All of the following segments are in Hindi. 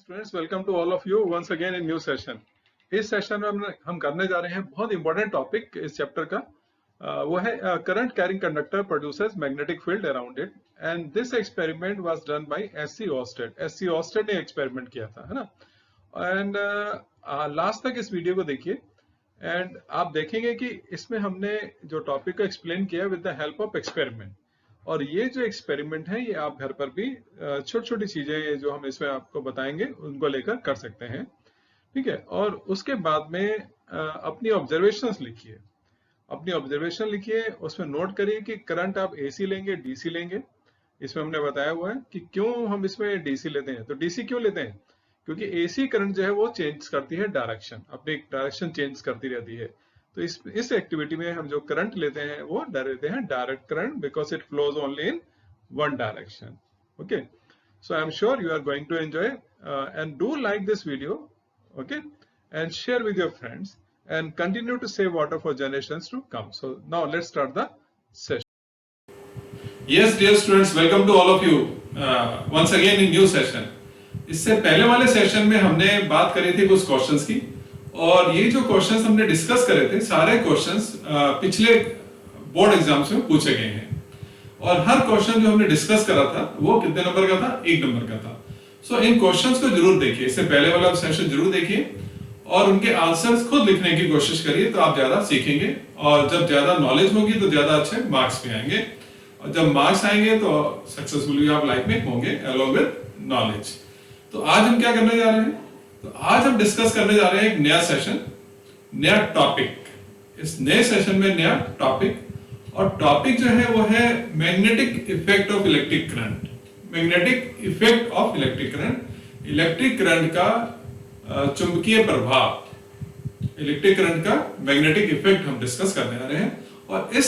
Students, welcome to all of you once again in new session. इस सेशन में हम करने जा रहे हैं बहुत इंपॉर्टेंट टॉपिक इस चैप्टर का। वो है current carrying conductor produces magnetic field around it and this experiment was done bye SC Oersted. SC Oersted ने एक्सपेरिमेंट किया था, है ना। एंड लास्ट तक इस वीडियो को देखिए एंड आप देखेंगे कि इसमें हमने जो टॉपिक को एक्सप्लेन किया with the help of experiment. और ये जो एक्सपेरिमेंट है ये आप घर पर भी छोटी छोटी चीजें जो हम इसमें आपको बताएंगे उनको लेकर कर सकते हैं, ठीक है। और उसके बाद में अपनी ऑब्जर्वेशंस लिखिए, अपनी ऑब्जर्वेशन लिखिए, उसमें नोट करिए कि करंट आप एसी लेंगे डीसी लेंगे। इसमें हमने बताया हुआ है कि क्यों हम इसमें डीसी लेते हैं। तो डीसी क्यों लेते हैं? क्योंकि एसी करंट जो है वो चेंज करती है डायरेक्शन, अपनी डायरेक्शन चेंज करती रहती है। तो इस एक्टिविटी में हम जो करंट लेते हैं वो लेते हैं direct current, because it flows only in one direction. Okay, so I'm sure you are going to enjoy and do like this video, okay, and share with your friends and continue to save water for generations to come. So now let's start the session. Yes, dear students, welcome to all of you once again in new session. इससे पहले वाले सेशन में हमने बात करी थी कुछ क्वेश्चंस की, और ये जो क्वेश्चंस हमने डिस्कस करे थे सारे क्वेश्चंस पिछले बोर्ड एग्जाम्स में पूछे गए हैं। और हर क्वेश्चन जो हमने डिस्कस करा था वो कितने नंबर का था? 1 नंबर का था। सो इन क्वेश्चंस को जरूर देखिए, इससे पहले वाला सेशन जरूर देखिए और उनके आंसर्स खुद लिखने की कोशिश करिए, तो आप ज्यादा सीखेंगे। और जब ज्यादा नॉलेज होगी तो ज्यादा अच्छे मार्क्स भी आएंगे, और जब मार्क्स आएंगे तो सक्सेसफुली आप लाइफ में होंगे अलॉन्ग विद नॉलेज। तो आज हम क्या करने जा रहे हैं? तो आज हम डिस्कस करने जा रहे हैं एक नया सेशन, नया टॉपिक। इस नए सेशन में नया टॉपिक, और टॉपिक जो है वो है magnetic effect of electric current. Magnetic effect of electric current, electric current का चुंबकीय प्रभाव, इलेक्ट्रिक करंट का मैग्नेटिक इफेक्ट हम डिस्कस करने जा रहे हैं। और इस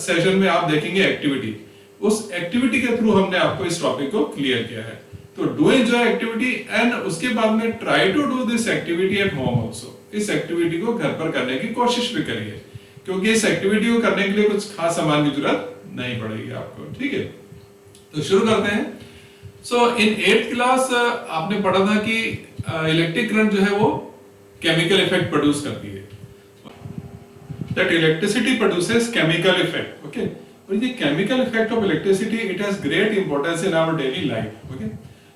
सेशन में आप देखेंगे एक्टिविटी, उस एक्टिविटी के थ्रू हमने आपको इस टॉपिक को क्लियर किया है। तो डू एंजॉय एक्टिविटी एंड उसके बाद में try to do this activity at home also. इस एक्टिविटी को घर पर करने की कोशिश भी करिए, क्योंकि इस एक्टिविटी को करने के लिए कुछ खास सामान की जरूरत नहीं पड़ेगी आपको, ठीक है। तो शुरू करते हैं। सो इन 8th क्लास आपने पढ़ा था कि इलेक्ट्रिक करंट जो है वो केमिकल इफेक्ट प्रोड्यूस करती है, that electricity produces chemical effect. Okay, और ये chemical effect of electricity it has great importance in our daily life. Okay,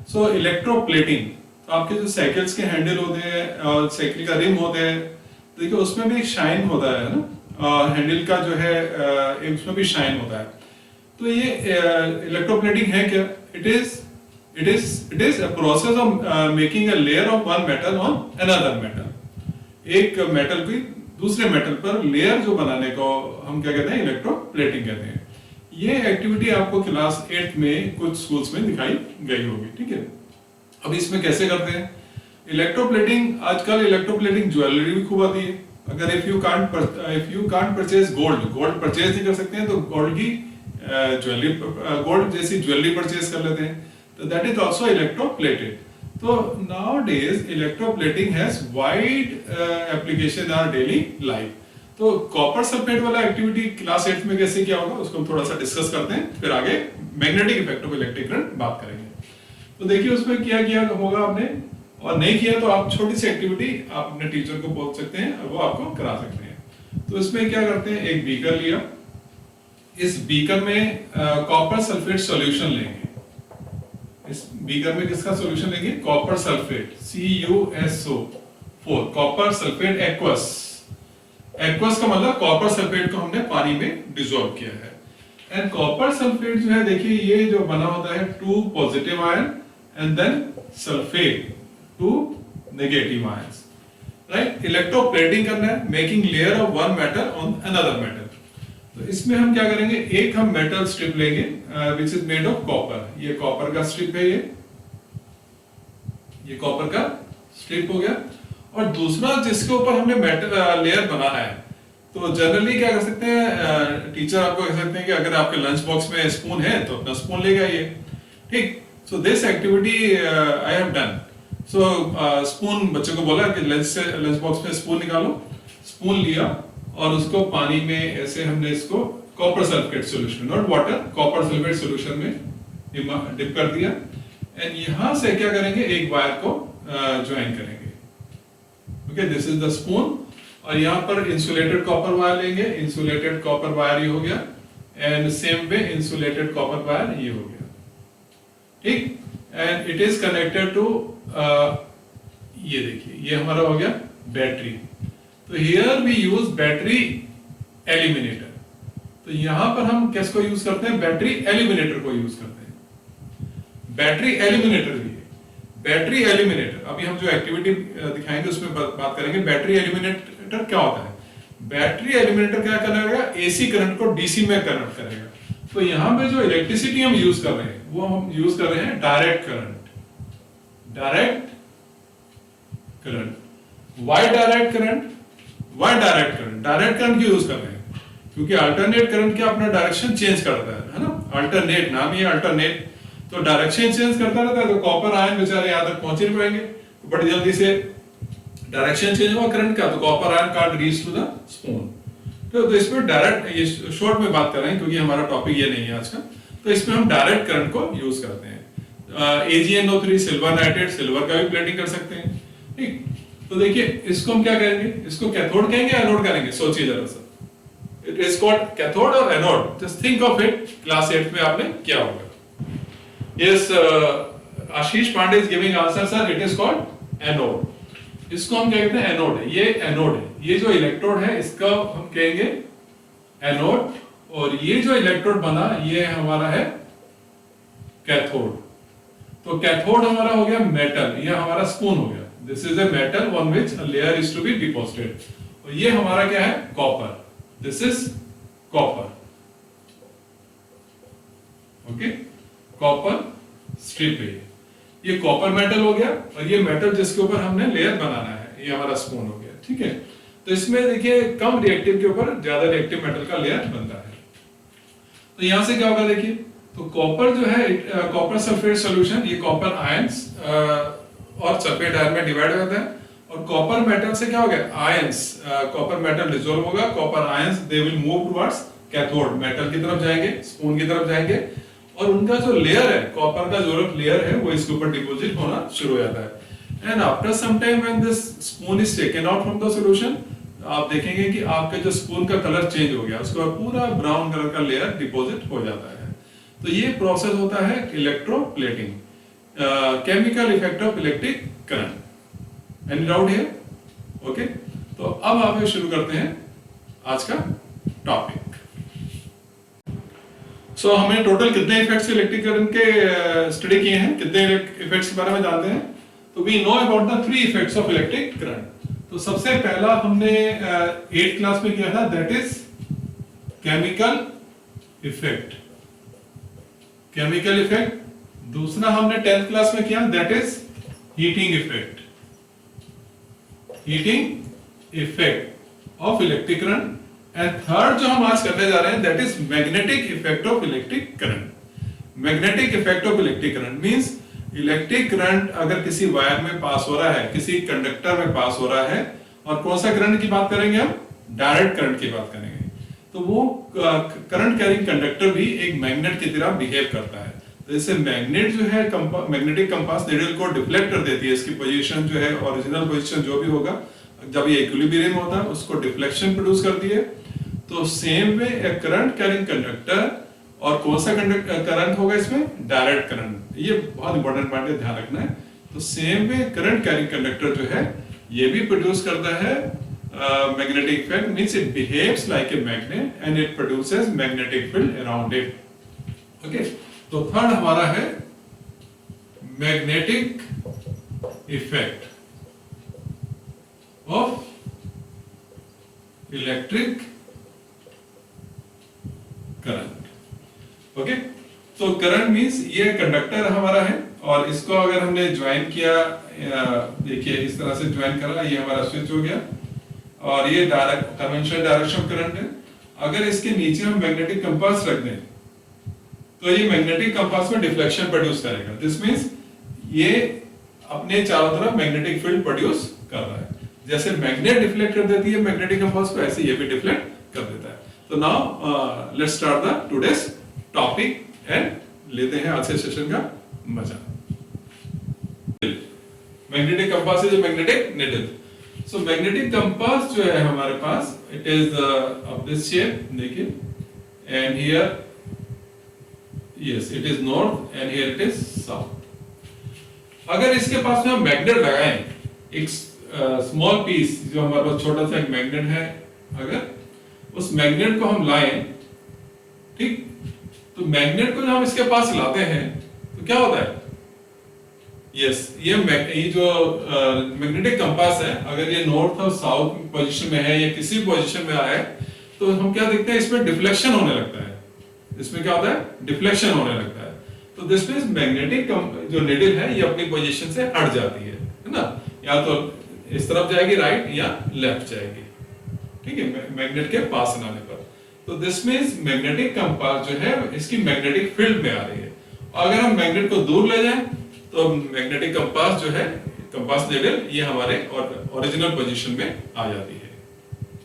so electroplating, आपके जो साइकिल्स के हैंडल होते हैं और साइकिल का रिम होते हैं, देखिए उसमें भी एक शाइन होता है ना, हैंडल का जो है उसमें भी शाइन होता है। तो ये इलेक्ट्रोप्लेटिंग है क्या? It is a process of making a layer of one metal on another metal. एक मेटल की दूसरे मेटल पर लेयर जो बनाने को हम क्या कहते हैं? इलेक्ट्रोप्लेटिंग कहते हैं। ये एक्टिविटी आपको क्लास 8th में कुछ स्कूल्स में दिखाई गई होगी, ठीक है। अब इसमें कैसे करते हैं इलेक्ट्रोप्लेटिंग? आजकल इलेक्ट्रोप्लेटिंग ज्वेलरी भी खूब आती है। अगर if you can't purchase gold purchase नहीं कर सकते हैं तो गोल्ड की ज्वेलरी, गोल्ड जैसी ज्वेलरी परचेज कर लेते हैं, तो दैट इज आल्सो इलेक्ट्रोप्लेटेड। तो nowadays electroplating has wide application in our daily life. तो कॉपर सल्फेट वाला एक्टिविटी क्लास 8 में कैसे किया होगा उसको हम थोड़ा सा डिस्कस करते हैं, फिर आगे magnetic effect of electric current बात करेंगे। तो देखिए उसमें क्या किया होगा आपने, और नहीं किया तो आप छोटी सी एक्टिविटी आप अपने टीचर को बोल सकते हैं और वो आपको करा सकते हैं। तो इसमें क्या करते हैं, एक बीकर लिया, इस बीकर में कॉपर सल्फेट सॉल्यूशन लेंगे। इस बीकर में किसका सॉल्यूशन लेंगे? Copper sulphate, CuSO4, copper sulphate aqueous. Aqueous का मतलब कॉपर सल्फेट को हमने पानी में डिसॉल्व किया है। एंड कॉपर सल्फेट जो है देखिए ये जो बना होता है 2 positive ion and then sulphate 2 negative ions, right. Electroplating करना है, making layer of one metal on another metal. तो इसमें हम क्या करेंगे, एक हम मेटल स्ट्रिप लेंगे which is made of copper. ये कॉपर का स्ट्रिप है, ये कॉपर का स्ट्रिप हो गया। और दूसरा जिसके ऊपर हमने मेटल लेयर बनाना है, तो जनरली क्या कर सकते हैं, टीचर आपको कह सकते हैं कि अगर आपके लंच बॉक्स में स्पून है तो अपना स्पून ले आइए, ठीक। So this activity I have done. So spoon, बच्चों को बोला कि लंच बॉक्स में स्पून निकालो। स्पून लिया और उसको पानी में ऐसे हमने इसको copper sulphate solution, not water, copper sulphate solution में डिप कर दिया। एंड यहां से क्या करेंगे, एक वायर को ज्वाइन करेंगे। Okay, this is the spoon, और यहाँ पर इंसुलेटेड कॉपर वायर लेंगे, इंसुलेटेड कॉपर वायर ये हो गया, and same way insulated copper wire ये हो गया, ठीक। And it is connected to, ये देखिए ये हमारा हो गया बैटरी। तो here we use battery eliminator. तो यहां पर हम किसको यूज करते हैं, बैटरी एलिमिनेटर को यूज करते हैं। बैटरी एलिमिनेटर भी है, बैटरी एलिमिनेटर अभी हम जो एक्टिविटी दिखाएंगे उसमें बात करेंगे। बैटरी एलिमिनेटर क्या होता है, बैटरी एलिमिनेटर क्या करेगा, एसी करंट को डीसी में कन्वर्ट करेगा। तो यहां पे जो इलेक्ट्रिसिटी हम यूज कर रहे हैं वो हम यूज कर रहे हैं direct current, direct current. Why direct current, why direct current, direct current क्यों यूज कर रहे हैं, क्योंकि अल्टरनेट करंट क्या अपना डायरेक्शन चेंज करता है ना, अल्टरनेट नाम ही है अल्टरनेट, तो डायरेक्शन चेंज करता रहता है। तो कॉपर आयन बेचारे यहां तक पहुंच नहीं पाएंगे, तो बड़ी जल्दी से डायरेक्शन चेंज हुआ करंट का, तो copper ion can't reach to the spoon. तो इसमें डायरेक्ट, ये शॉर्ट में बात कर रहे हैं क्योंकि हमारा टॉपिक ये नहीं है आज का, तो इसमें हम डायरेक्ट करंट को यूज करते हैं। AgNO3 सिल्वर नाइट्रेट, सिल्वर का भी प्लेटिंग कर सकते हैं, ठीक। तो देखिए इसको हम क्या करेंगे, इसको कैथोड कहेंगे एनोड करेंगे, सोचिए जरा सा। इट इज कॉल्ड कैथोड और anode, just think of it, class 8 में आपने क्या होगा। Yes, Ashish Pandey is giving answer, sir it is called anode. इसको हम क्या कहते हैं, एनोड है, ये एनोड है। ये जो इलेक्ट्रोड है इसका हम कहेंगे एनोड, और ये जो इलेक्ट्रोड बना ये हमारा है कैथोड। तो कैथोड हमारा हो गया मेटल, ये हमारा स्पून हो गया, this is a metal on which a layer is to be deposited. और ये हमारा क्या है, copper, this is copper, okay, copper strip है ये कॉपर मेटल हो गया, और ये मेटल जिसके ऊपर हमने लेयर बनाना है ये हमारा स्पून हो गया, ठीक है। तो इसमें देखिए कम रिएक्टिव के ऊपर ज्यादा रिएक्टिव मेटल का लेयर बनता है। तो यहां से क्या होगा देखिए, तो कॉपर जो है, कॉपर सल्फेट सॉल्यूशन, ये कॉपर आयंस और सल्फेट आयन में डिवाइड होता है, और कॉपर मेटल से क्या हो गया, आयंस, कॉपर मेटल डिसॉल्व होगा, copper ions they will move towards cathode, metal की तरफ जाएंगे, स्पून की तरफ जाएंगे, और उनका जो लेयर है, कॉपर का जो लेयर है वो इसके ऊपर डिपॉजिट होना शुरू हो जाता है। And after some time when this spoon is taken out from the solution, आप देखेंगे कि आपके जो स्पून का कलर चेंज हो गया, उसके बाद पूरा ब्राउन कलर का लेयर डिपॉजिट हो जाता है। तो ये प्रोसेस होता है electroplating, chemical effect of electric current. Any doubt here? Okay, तो अब आप शुरू करते हैं आज का टॉपिक। सो हमने टोटल कितने इफेक्ट्स इलेक्ट्रिक करंट के स्टडी किए हैं, कितने इफेक्ट्स के बारे में जानते हैं? तो we know about the 3 effects of electric current. तो सबसे पहला हमने 8th क्लास में किया था, that is chemical effect, chemical effect. दूसरा हमने 10th क्लास में किया, that is heating effect, heating effect of electric current. And third जो हम आज करने जा रहे हैं, that is magnetic effect of electric current. Magnetic effect of electric current means electric current अगर किसी वायर में पास हो रहा है, किसी कंडक्टर में पास हो रहा है, और कौन सा करंट की बात करेंगे हम, डायरेक्ट करंट की बात करेंगे, तो वो करंट कैरिंग कंडक्टर भी एक मैग्नेट की तरह बिहेव करता है। तो इससे मैग्नेट जो है, मैग्नेटिक कंपास नीडल को डिफ्लेक्ट कर देती है, इसकी पोजीशन जो है, ओरिजिनल पोजीशन जो भी होगा, जब ये इक्विलिब्रियम होता है उसको डिफ्लेक्शन प्रोड्यूस करती है। तो सेम वे ए करंट कैरिंग कंडक्टर, और कौन सा करंट होगा इसमें, डायरेक्ट करंट। ये बहुत इंपॉर्टेंट पॉइंट है, ध्यान रखना है। तो same way current carrying conductor जो है ये भी प्रोड्यूस करता है magnetic effect, means it behaves like a magnet and it produces magnetic field around it. Okay, तो थर्ड हमारा है magnetic effect of electric current. Okay, तो करंट मींस ये कंडक्टर हमारा है, और इसको अगर हमने ज्वाइन किया, देखिए इस तरह से ज्वाइन करा, ये हमारा स्विच हो गया, और ये डायरेक्ट कन्वेंशनल डायरेक्शन करंट है। अगर इसके नीचे हम मैग्नेटिक कंपास रख दें तो ये मैग्नेटिक कंपास में डिफ्लेक्शन प्रोड्यूस करेगा। दिस मींस ये अपने चारों तरफ मैग्नेटिक फील्ड प्रोड्यूस कर रहा है। जैसे मैग्नेट डिफ्लेक्ट कर देती है मैग्नेटिक कंपास को, ऐसे ये भी डिफ्लेक्ट कर देता है। तो now let's start the today's topic and लेते हैं आज के सेशन का मजा। Magnetic compass is magnetic needle. So magnetic compass जो है हमारे पास, it is of this shape, देखिए, and here yes it is north and here it is south. अगर इसके पास में हम मैग्नेट लगाएं, एक स्मॉल पीस, जो हमारे पास छोटा सा एक मैग्नेट है, अगर उस मैग्नेट को हम लाएं, ठीक, तो मैग्नेट को जब हम इसके पास लाते हैं तो क्या होता है, यस ये जो मैग्नेटिक कंपास है, अगर ये नॉर्थ और साउथ पोजीशन में है या किसी पोजीशन में आया है, तो हम क्या देखते हैं, इसमें डिफ्लेक्शन होने लगता है। इसमें क्या होता है, डिफ्लेक्शन होने लगता है। तो दिस मींस मैग्नेटिक जो निडल है ये अपनी पोजीशन से हट जाती है ना, या तो इस तरफ जाएगी राइट या लेफ्ट जाएगी, ठीक है, मैग्नेट के पास आने पर। तो दिस मींस मैग्नेटिक कंपास जो है इसकी मैग्नेटिक फील्ड में आ रही है। अगर हम मैग्नेट को दूर ले जाएं तो मैग्नेटिक कंपास जो है, कंपास निडल, ये हमारे ओरिजिनल पोजीशन में आ जाती है,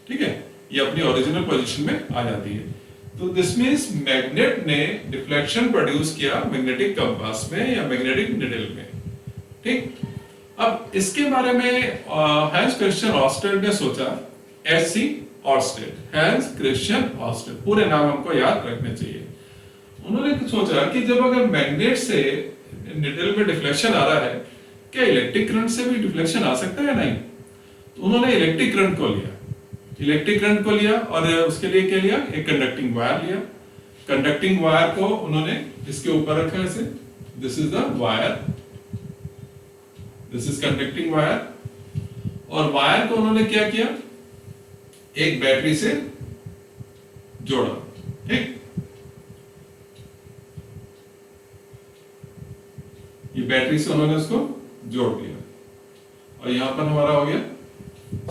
ठीक है, ये अपनी ओरिजिनल पोजीशन में आ जाती है। तो दिस मींस मैग्नेट ने डिफ्लेक्शन प्रोड्यूस किया मैग्नेटिक कंपास में या मैग्नेटिक निडल में, ठीक। अब इसके बारे में हैंस क्रिश्चियन ऑर्स्टेड ने सोचा, एच.सी. ऑर्स्टेड, हैंस क्रिश्चियन ऑर्स्टेड, पूरे नाम हमको याद रखने चाहिए। उन्होंने सोचा कि जब अगर मैग्नेट से निडल में डिफ्लेक्शन आ रहा है, क्या इलेक्ट्रिक करंट से भी डिफ्लेक्शन आ सकता है? नहीं। तो उन्होंने इलेक्ट्रिक करंट को लिया, इलेक्ट्रिक करंट को लिया और उसके लिए क्या लिया, एक कंडक्टिंग वायर लिया। कंडक्टिंग वायर को उन्होंने इसके ऊपर रखा ऐसे, this is the wire, this is conducting wire, और वायर को उन्होंने क्या किया, एक बैटरी से जोड़ा, ठीक। ये बैटरी से उन्होंने उसको जोड़ दिया और यहां पर हमारा हो गया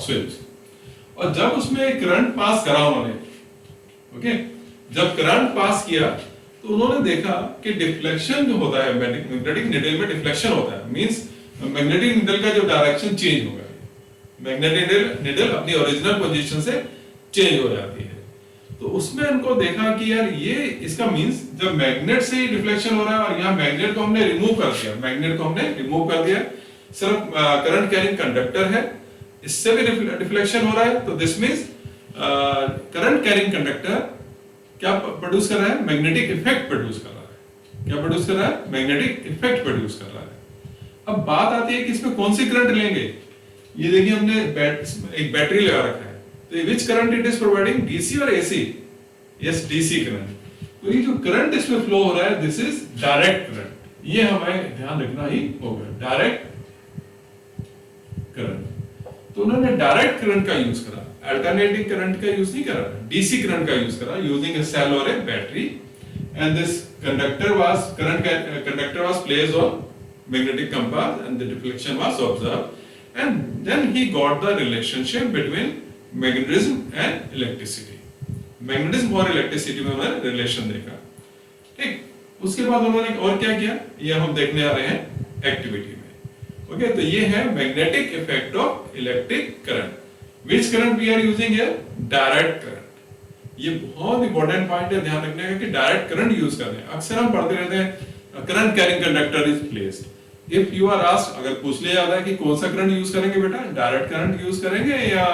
स्विच। और जब उसमें करंट पास करा उन्होंने, ओके, जब करंट पास किया तो उन्होंने देखा कि डिफ्लेक्शन जो होता है मैग्नेटिक निडल में, डिफ्लेक्शन होता है, मींस मैग्नेटिक निडल का जो डायरेक्शन चेंज होगा, मैग्नेटिक निडल अपनी ओरिजिनल पोजीशन से चेंज हो जाती है। तो उसमें उनको देखा कि यार ये इसका मींस जब मैग्नेट से डिफ्लेक्शन हो रहा है और यहाँ मैग्नेट को हमने रिमूव कर दिया, मैग्नेट को हमने रिमूव कर दिया, सिर्फ करंट कैरिंग कंडक्टर है, इससे भी डिफ्लेक्शन हो रहा है। तो this means current carrying conductor क्या प्रोड्यूस कर रहा है, मैग्नेटिक इफेक्ट प्रोड्यूस कर रहा है। क्या प्रोड्यूस कर रहा है, मैग्नेटिक इफेक्ट प्रोड्यूस कर रहा है। अब बात आती है कि इसमें कौन सी करंट लेंगे। ये देखिए हमने एक बैटरी लगा रखा है, तो विच current it is providing, DC और एसी? Yes, DC current. तो ये जो करंट इसमें फ्लो हो रहा है, दिस इज डायरेक्ट करंट। ये हमें ध्यान रखना ही होगा, डायरेक्ट करंट। तो उन्होंने डायरेक्ट करंट का यूज करा, अल्टरनेटिंग करंट का यूज नहीं करा, डीसी करंट का यूज करा, यूजिंग अ सेल और a battery. And this conductor was placed on magnetic compass and the deflection was observed, and then he got the relationship between magnetism and electricity. Magnetism और इलेक्ट्रिसिटी में उन्होंने रिलेशन देखा, ठीक। उसके बाद उन्होंने और क्या किया, ये हम देखने आ रहे हैं एक्टिविटी में, ओके। तो ये है magnetic effect of electric current. Which current we are using here, direct current. ये बहुत इंपॉर्टेंट पॉइंट है ध्यान रखने का कि डायरेक्ट करंट यूज कर रहे हैं। अक्सर हम पढ़ते रहते हैं current carrying conductor is placed. If you are asked, अगर पूछ लिया जाता है कि कौन सा करंट यूज करेंगे बेटा, डायरेक्ट करंट यूज करेंगे या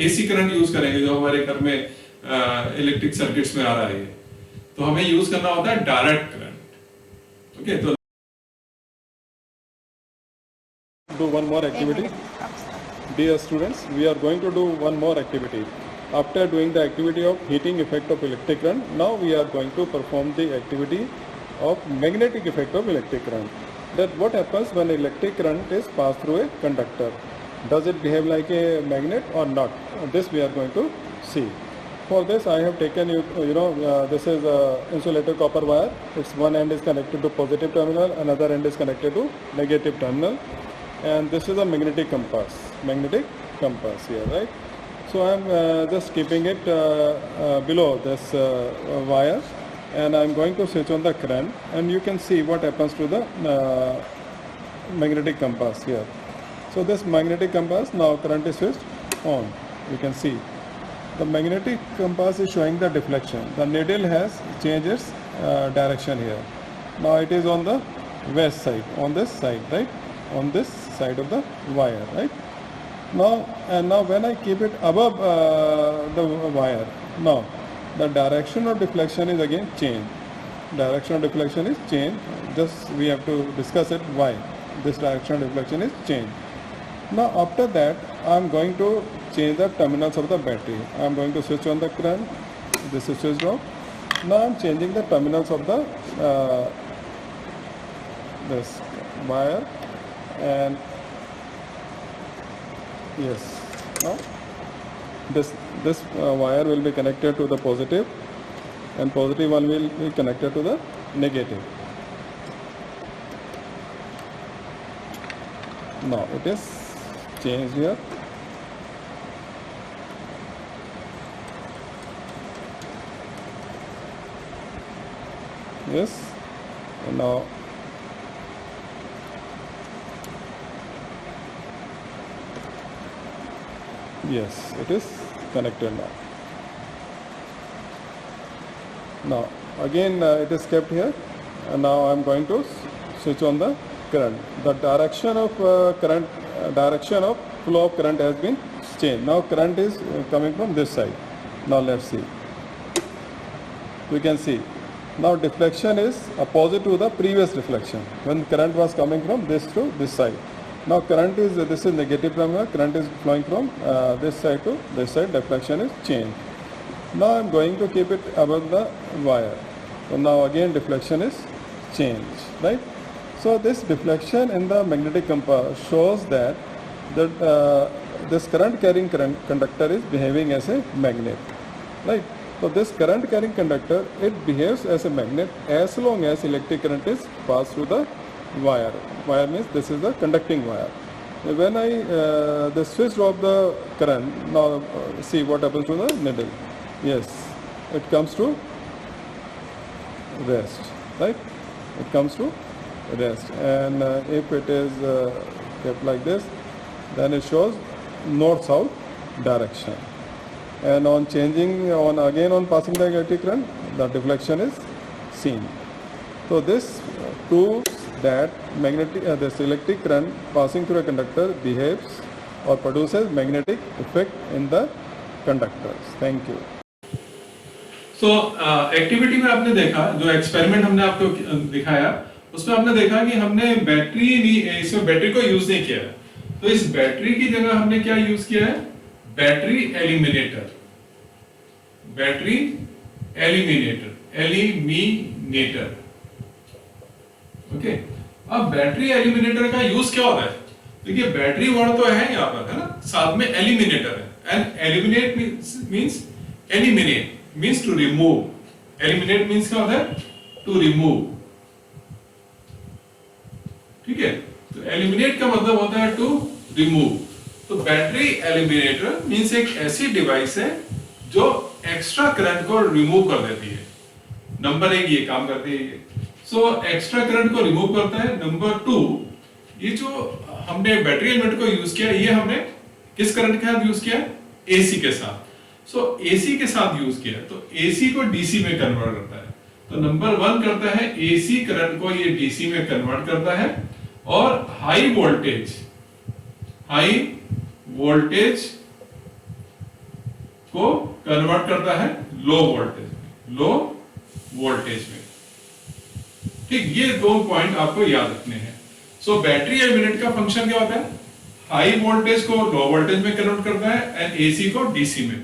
एसी करंट यूज करेंगे जो हमारे घर में इलेक्ट्रिक सर्किट्स में आ रहा है, तो हमें यूज करना होता है डायरेक्ट करंट, ओके। तो do one more activity. Dear students, we are going to do one more activity. After doing the activity of heating effect of electric current, now we are going to perform the activity of magnetic effect of electric current. That what happens when electric current is passed through a conductor? Does it behave like a magnet or not? This we are going to see. For this I have taken this is insulated copper wire. Its one end is connected to positive terminal, another end is connected to negative terminal, and this is a magnetic compass here, right? So I am just keeping it below this wire, and I am going to switch on the current, and you can see what happens to the magnetic compass here. So this magnetic compass, now current is switched on. You can see the magnetic compass is showing the deflection. The needle has changed its direction here. Now it is on the west side, on this side, right? On this side of the wire, right? Now when I keep it above the wire, now the direction of deflection is again changed. Direction of deflection is changed. Just we have to discuss it why this direction of deflection is changed. Now after that, I am going to change the terminals of the battery. I am going to switch on the current. This is switched off. Now I am changing the terminals of the this wire, and yes, now this wire will be connected to the positive, and positive one will be connected to the negative. Now it is changed here. Yes, and now yes, it is connected now. Now again it is kept here, and now I am going to switch on the current. The direction of direction of flow of current has been changed. Now current is coming from this side. Now let's see. We can see now deflection is opposite to the previous reflection when current was coming from this to this side. Now current is, this is negative terminal, current is flowing from this side to this side, deflection is changed. Now I am going to keep it above the wire. So now again deflection is changed, right? So this deflection in the magnetic compass shows that this current carrying conductor is behaving as a magnet, right? So this current carrying conductor, it behaves as a magnet as long as electric current is passed through the wire. Wire means this is the conducting wire. When I the switch off the current, now see what happens to the needle. Yes, it comes to rest, right? It comes to rest, and if it is kept like this, then it shows north-south direction. And on changing, on again on passing the electric current, the deflection is seen. So this proves that this electric current passing through a conductor behaves or produces magnetic effect in the conductors. Thank you. So activity में आपने देखा, जो एक्सपेरिमेंट हमने आपको दिखाया, उसमें आपने देखा कि हमने इसमें बैटरी को यूज नहीं किया है। तो इस बैटरी की जगह हमने क्या यूज किया है? Battery eliminator. Battery eliminator okay. अब बैटरी एलिमिनेटर का यूज क्या होता है? देखिए बैटरी वर्ड तो है यहाँ पर, है ना, साथ में एलिमिनेटर है। And eliminate means eliminate means to remove. Eliminate means क्या होता है? टू रिमूव, ठीक है। तो एलिमिनेट का मतलब होता है टू रिमूव। तो बैटरी एलिमिनेटर मींस एक ऐसी डिवाइस है जो एक्स्ट्रा करंट को रिमूव कर देती है। नंबर एक ये काम करती है ये। सो एक्स्ट्रा करंट को रिमूव करता है। नंबर टू, ये जो हमने बैटरी एलिमेंट को यूज किया, ये हमने किस करंट के साथ यूज किया? एसी के साथ। सो एसी के साथ यूज किया, तो एसी को डीसी में कन्वर्ट करता है। तो नंबर वन करता है एसी करंट को ये डीसी में कन्वर्ट करता है, और हाई वोल्टेज को कन्वर्ट करता है लो वोल्टेज में। ठीक, ये दो पॉइंट आपको याद रखने हैं। सो बैटरी एलिमेंट का फंक्शन क्या होता है? हाई वोल्टेज को लो वोल्टेज में कन्वर्ट करता है एंड एसी को डीसी में।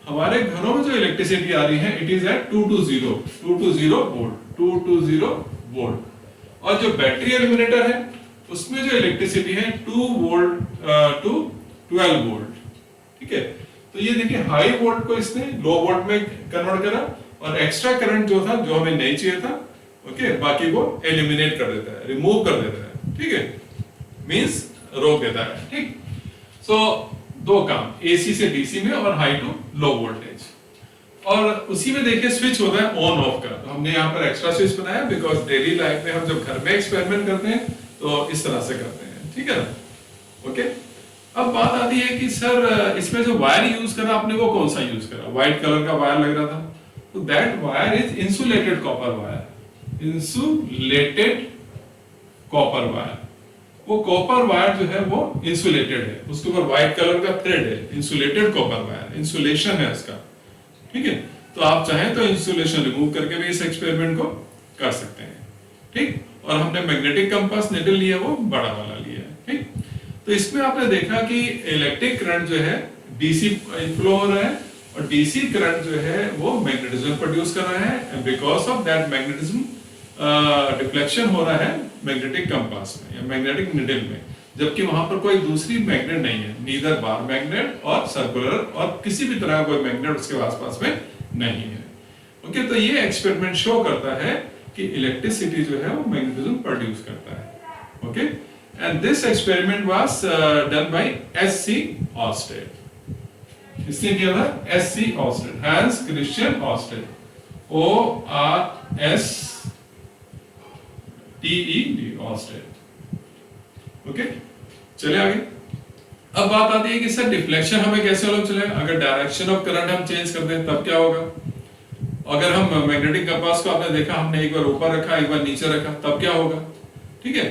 हमारे घरों में जो इलेक्ट्रिसिटी आ रही है, इट इज एट 220 वोल्ट। और जो बैटरी एलिमिनेटर है, उसमें जो इलेक्ट्रिसिटी है 2 वोल्ट टू 12 वोल्ट, ठीक है। तो ये देखिए हाई वोल्ट को इसने लो वोल्ट में कन्वर्ट करा, और एक्स्ट्रा करंट जो था, जो हमें नहीं चाहिए था, ओके, बाकी को एलिमिनेट कर देता है, रिमूव कर देता है, ठीक है, मींस रोक देता है। ठीक, सो दो काम, एसी से डीसी में और हाई टू लो वोल्टेज। और उसी में देखिए स्विच होता है ऑन ऑफ का। तो हमने यहाँ पर एक्स्ट्रा स्विच बनाया बिकॉज डेली लाइफ में हम जब घर में एक्सपेरिमेंट करते हैं तो इस तरह से करते हैं, ठीक है ना। ओके, अब बात आती है कि सर इसमें जो वायर यूज करा आपने, वो कौन सा यूज करा? व्हाइट कलर का वायर लग रहा था, तो that wire is insulated copper wire. Insulated copper wire, वो कॉपर वायर जो है वो इंसुलेटेड है, उसके ऊपर व्हाइट कलर का थ्रेड है, इंसुलेटेड कॉपर वायर, इंसुलेशन है उसका, ठीक है। तो आप चाहें तो इंसुलेशन रिमूव करके भी इस एक्सपेरिमेंट को कर सकते हैं, ठीक। और हमने मैग्नेटिक कंपास निडल लिया, वो बड़ा वाला लिया है, ठीक। तो इसमें आपने देखा कि इलेक्ट्रिक करंट जो है डीसी इनफ्लो हो रहा है और डीसी करंट जो है वो मैग्नेटिज्म प्रोड्यूस कर रहा है, because of that magnetism deflection हो रहा है मैग्नेटिक कंपास में या मैग्नेटिक निडल में, जबकि वहां पर कोई दूसरी मैग्नेट नहीं है, नीदर बार मैग्नेट और सर्कुलर और किसी भी तरह का कोई मैग्नेट उसके आसपास में नहीं है। ओके, तो ये एक्सपेरिमेंट शो करता है कि इलेक्ट्रिसिटी जो है वो मैग्नेटिज्म प्रोड्यूस करता है। Okay, and this experiment was done by S C. Oersted. इसने किया था S C. Oersted, Hans Christian Oersted, O-R-S-T-E-D, Oersted. Okay, चलिए आगे। अब बात आती है कि सर डिफ्लेक्शन हमें कैसे मालूम चलेगा? अगर डायरेक्शन ऑफ करंट हम चेंज कर दें तब क्या होगा? अगर हम मैग्नेटिक कंपास को आपने देखा, हमने एक बार ऊपर रखा एक बार नीचे रखा, तब क्या होगा? ठीक है,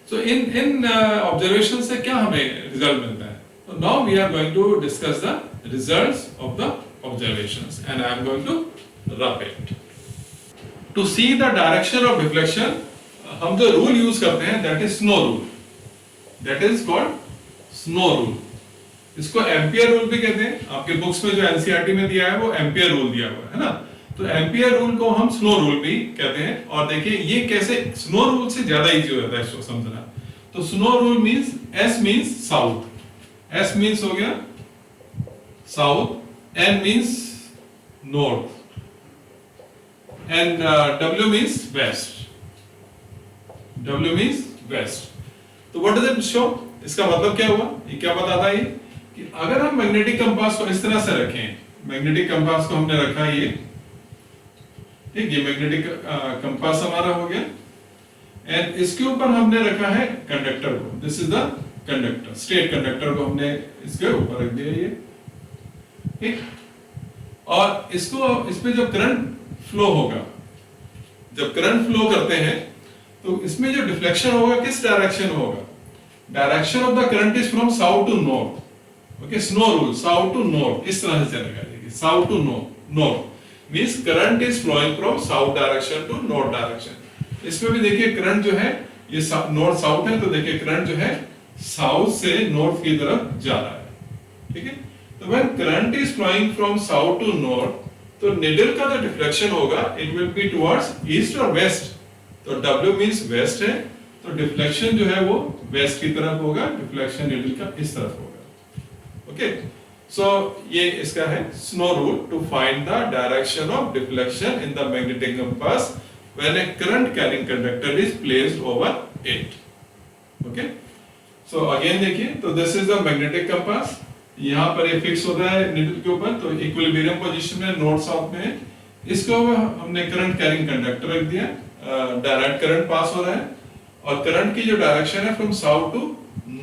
सो इन ऑब्जर्वेशन से क्या हमें रिजल्ट मिलता है? तो now we are going to discuss the results of the observations and I am going to rub it. To see the direction of deflection हम जो रूल यूज करते हैं that is snow rule, that is called snow rule. इसको एम्पियर रूल भी कहते हैं। आपके बुक्स में जो एनसीईआरटी में दिया है वो एम्पियर रूल दिया हुआ है ना, तो एम्पियर रूल को हम स्नो रूल भी कहते हैं। और देखिए ये कैसे, स्नो रूल से ज्यादा इजी हो जाता है इसको समझना। तो snow rule means S means south, S means हो गया south, N means north and W means west, W means west. तो व्हाट डज इट शो? इसका मतलब क्या हुआ? ये क्या बताता है कि अगर हम मैग्नेटिक कंपास को इस तरह से रखें, मैग्नेटिक कंपास को हमने रखा ये, ठीक, ये मैग्नेटिक कंपास हमारा हो गया एंड इसके ऊपर हमने रखा है कंडक्टर को, this is the conductor, straight conductor को हमने इसके ऊपर रख दिया ये, ठीक। और इसको, इसमें जब करंट फ्लो होगा, जब करंट फ्लो करते हैं तो इसमें जो डिफ्लेक्शन होगा किस डायरेक्शन होगा? Direction of the current is from south to north. Okay, snow rule south to north इस तरह से चलेगा, देखिए south to north means current is flowing from south direction to north direction. इसमें भी देखिए करंट जो है ये नॉर्थ साउथ है, तो देखिए करंट जो है साउथ से नॉर्थ की तरफ जा रहा है, ठीक है। तो when current is flowing from south to north, तो निडल का जो डिफ्लेक्शन होगा it will be towards east और वेस्ट। तो W मींस वेस्ट है, तो डिफ्लेक्शन जो है वो वेस्ट की तरफ होगा, डिफ्लेक्शन निडल का इस तरफ होगा। ओके, सो ये इसका है snow rule to find the direction of deflection in the magnetic compass when a current carrying conductor is placed over it. Okay, so again देखिए, तो this is the magnetic compass, यहाँ पर ये फिक्स होता है निडल के ऊपर, तो इक्विलिब्रियम पोजीशन में नॉर्थ साउथ में है। इसको हमने करंट कैरिंग कंडक्टर रख दिया, डायरेक्ट करंट पास हो रहा है और करंट की जो डायरेक्शन है फ्रॉम साउथ टू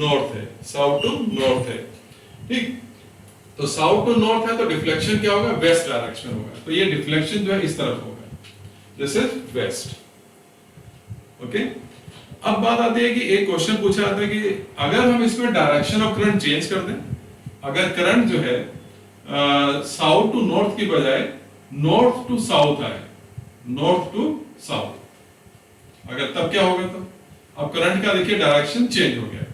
नॉर्थ है, साउथ टू नॉर्थ है, ठीक। तो साउथ टू नॉर्थ है तो डिफ्लेक्शन क्या होगा? वेस्ट डायरेक्शन होगा। तो ये डिफ्लेक्शन जो है इस तरफ होगा, दिस इज वेस्ट। ओके, अब बात आती है कि एक क्वेश्चन पूछा जाता है कि अगर हम इसमें डायरेक्शन ऑफ करंट चेंज कर दें, अगर करंट जो है साउथ टू नॉर्थ की बजाय नॉर्थ टू साउथ आए, नॉर्थ टू साउथ, अगर तब क्या होगा? तो अब करंट का देखिए डायरेक्शन चेंज हो गया।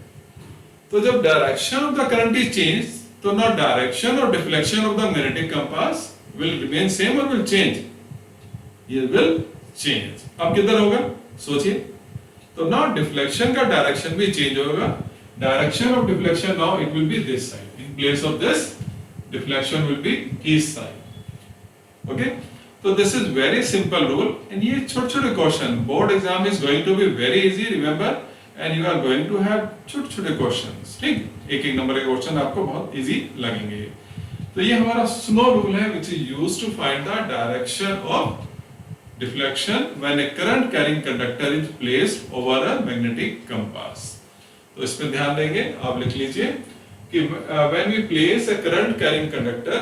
तो जब direction of the current is change, तो ना डायरेक्शन और deflection of the magnetic compass will remain same और विल चेंज, ये विल चेंज। अब किधर होगा सोचिए? तो ना डिफ्लेक्शन का डायरेक्शन भी चेंज होगा, direction of deflection now it will be this side, in place of this deflection will be east side. Okay, तो this is very simple rule and ये छोटे छोटे question, board exam is going to be very easy, remember, and you are going to have छोटे छोटे क्वेश्चंस, ठीक, एक एक नंबर के क्वेश्चन आपको बहुत इजी लगेंगे। तो ये हमारा स्नो रूल है which is used to find the direction of deflection when a current carrying conductor is placed over a magnetic compass. तो इस पे ध्यान देंगे, आप लिख लीजिए कि when we place a current carrying conductor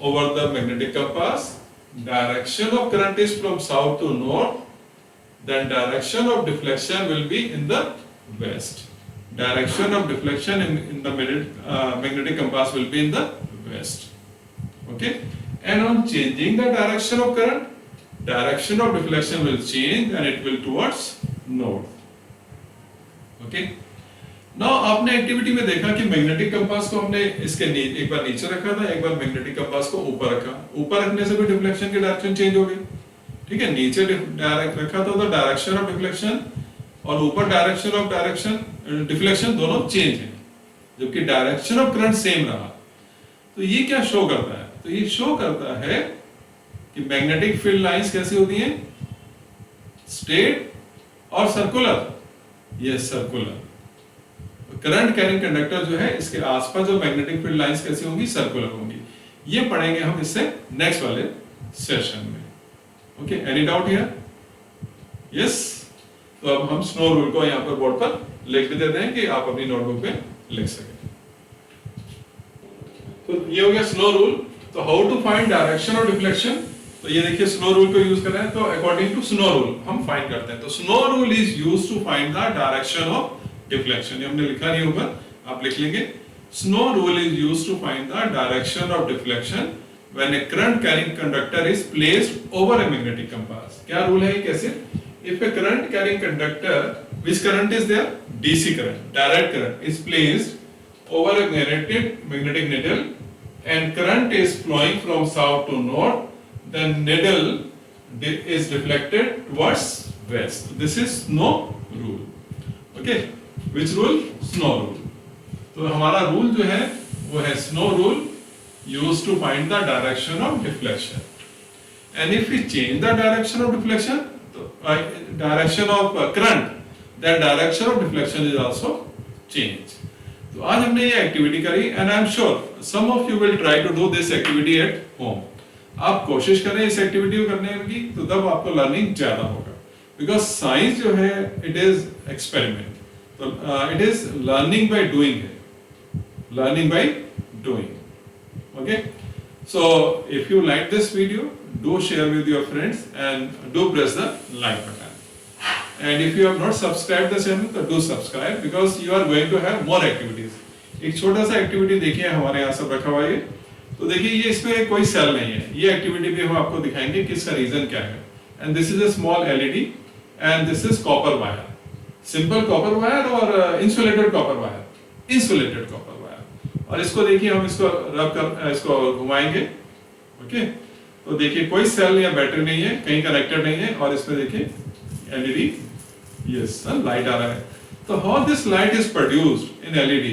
over the magnetic compass, direction of current is from south to north, then direction of deflection will be in the west, direction of deflection in the magnetic compass will be in the west. Okay, and on changing the direction of current, direction of deflection will change and it will towards north. Okay, now आपने एक्टिविटी में देखा कि मैग्नेटिक कंपास को हमने इसके एक बार नीचे रखा था, एक बार मैग्नेटिक कंपास को ऊपर रखा। ऊपर रखने से भी डिफ्लेक्शन की डायरेक्शन चेंज हो गई, ठीक है। नीचे डायरेक्ट रखा था तो डायरेक्शन ऑफ डिफ्लेक्शन और ऊपर डायरेक्शन ऑफ डिफ्लेक्शन दोनों चेंज है, जबकि डायरेक्शन ऑफ करंट सेम रहा। तो ये क्या शो करता है? तो ये शो करता है कि मैग्नेटिक फील्ड लाइंस कैसी होती हैं? स्ट्रेट और सर्कुलर। ये सर्कुलर। करंट कैरिंग कंडक्टर जो है इसके आसपास जो मैग्नेटिक फील्ड लाइंस कैसी होंगी? सर्कुलर होंगी। ये पढ़ेंगे हम इससे नेक्स्ट वाले सेशन में। Okay, any doubt here? Yes. तो अब हम स्नो रूल को यहाँ पर बोर्ड पर लिख भी देते हैं कि आप अपनी नोटबुक पे लिख सकें। तो ये हो गया स्नो रूल। तो हाउ टू फाइंड डायरेक्शन और डिफ्लेक्शन? तो ये देखिए स्नो रूल को यूज कर रहे हैं, तो अकॉर्डिंग टू स्नो रूल हम फाइंड करते हैं। तो snow rule is used to find the direction of deflection. ये हमने लिखा नहीं ऊपर, आप लिख लेंगे। Snow rule is used to find the direction of deflection when a current carrying conductor is placed over a magnetic compass. क्या रूल है ये? कैसे? If a current carrying conductor, which current is there? DC current, direct current, is placed over A magnetic needle and current is flowing from south to north, then needle is deflected towards west. This is Snow rule. Okay, which rule? Snow rule. तो हमारा रूल जो है वो है Snow rule, used to find the direction of deflection. And if we change the direction of deflection, direction of current, then direction of deflection is also changed. तो आज हमने ये एक्टिविटी करी and I am sure some of you will try to do this activity at home. आप कोशिश करें इस एक्टिविटी को करने की, तो तब आपको लर्निंग ज्यादा होगा। बिकॉज साइंस जो है इट इज एक्सपेरिमेंट, तो it is learning by doing है, learning by doing. Okay, so if you like this video, do share with your friends and do press the like button. And if you have not subscribed the channel, तो do subscribe because you are going to have more activities. एक छोटा सा एक्टिविटी देखिए हमारे यहाँ सब रखा हुआ है। तो देखिए ये इसमें कोई सेल नहीं है, ये एक्टिविटी भी हम आपको दिखाएंगे कि इसका रीजन क्या है। And this is a small LED and this is copper wire, simple copper wire और insulated copper wire, insulated copper wire. और इसको देखिए हम इसको रब कर इसको घुमाएंगे। ओके, तो देखिए कोई सेल या बैटरी नहीं है, कहीं कनेक्टेड नहीं है, और इसमें देखिए एलईडी, यस लाइट आ रहा है। तो how this light is produced in LED,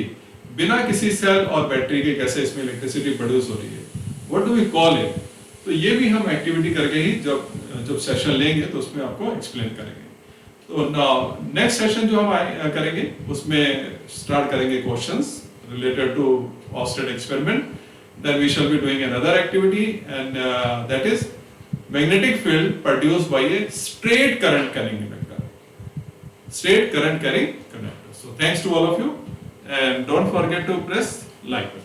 बिना किसी सेल और बैटरी के कैसे इसमें इलेक्ट्रिसिटी प्रोड्यूस हो रही है, what do we call it? तो ये भी हम एक्टिविटी करके ही जब सेशन लेंगे तो उसमें आपको एक्सप्लेन करेंगे। तो नाउ नेक्स्ट सेशन जो हम करेंगे उसमें स्टार्ट करेंगे questions related to Oersted experiment, then we shall be doing another activity and that is magnetic field produced by a straight current carrying conductor. Straight current carrying conductor. So thanks to all of you, and don't forget to press like button.